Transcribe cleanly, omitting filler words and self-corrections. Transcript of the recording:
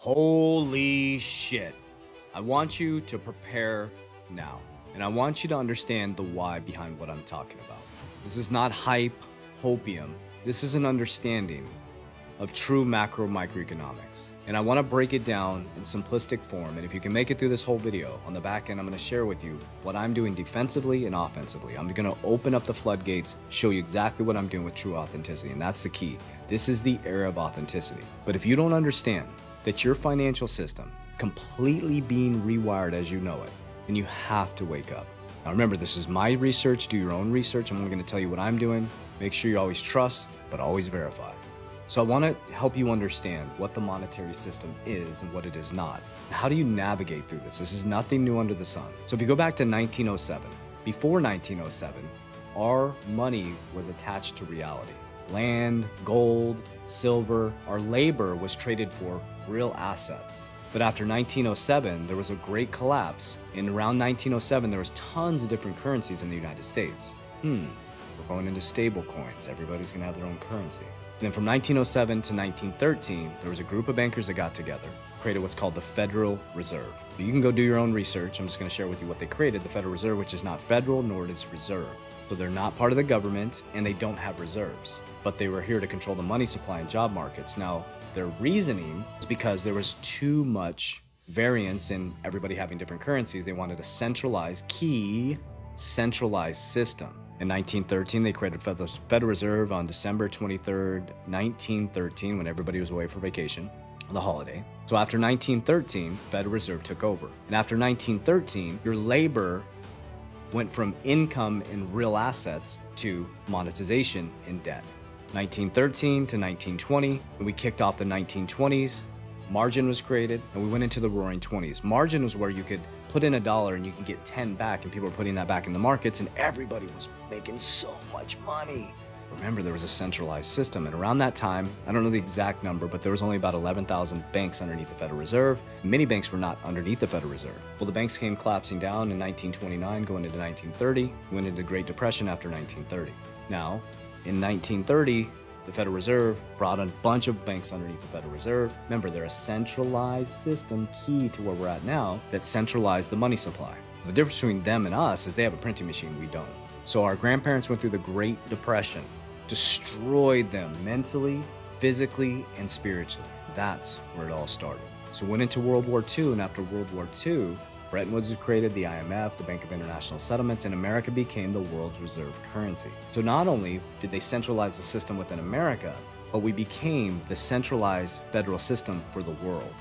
Holy shit. I want you to prepare now. And I want you to understand the why behind what I'm talking about. This is not hype, hopium. This is an understanding of true macro microeconomics. And I want to break it down in simplistic form. And if you can make it through this whole video, on the back end, I'm going to share with you what I'm doing defensively and offensively. I'm going to open up the floodgates, show you exactly what I'm doing with true authenticity. And that's the key. This is the era of authenticity. But if you don't understand that your financial system is completely being rewired as you know it, then you have to wake up. Now remember, this is my research. Do your own research. I'm only going to tell you what I'm doing. Make sure you always trust, but always verify. So I want to help you understand what the monetary system is and what it is not. How do you navigate through this? This is nothing new under the sun. So if you go back to 1907, before 1907, our money was attached to reality. Land, gold, silver, our labor was traded for real assets. But after 1907, there was a great collapse. And around 1907, there was tons of different currencies in the United States. We're going into stable coins. Everybody's going to have their own currency. And then from 1907 to 1913, there was a group of bankers that got together, created what's called the Federal Reserve. You can go do your own research. I'm just going to share with you what they created, the Federal Reserve, which is not federal, nor it is reserve. So they're not part of the government, and they don't have reserves. But they were here to control the money supply and job markets. Now, their reasoning is because there was too much variance in everybody having different currencies. They wanted a centralized system. In 1913, they created Federal Reserve on December 23rd, 1913, when everybody was away for vacation, the holiday. So after 1913, Federal Reserve took over. And after 1913, your labor went from income in real assets to monetization in debt. 1913 to 1920, when we kicked off the 1920s, margin was created, and we went into the roaring 20s. Margin was where you could put in $1 and you can get 10 back, and people were putting that back in the markets, and everybody was making so much money. Remember, there was a centralized system, and around that time, I don't know the exact number, but there was only about 11,000 banks underneath the Federal Reserve. Many banks were not underneath the Federal Reserve. Well, the banks came collapsing down in 1929, going into 1930, went into the Great Depression after 1930. Now, in 1930, the Federal Reserve brought a bunch of banks underneath the Federal Reserve. Remember, they're a centralized system, key to where we're at now, that centralized the money supply. The difference between them and us is they have a printing machine, we don't. So our grandparents went through the Great Depression, destroyed them mentally, physically, and spiritually. That's where it all started. So went into World War II, and after World War II, Bretton Woods was created, the IMF, the Bank of International Settlements, and America became the world's reserve currency. So not only did they centralize the system within America, but we became the centralized federal system for the world.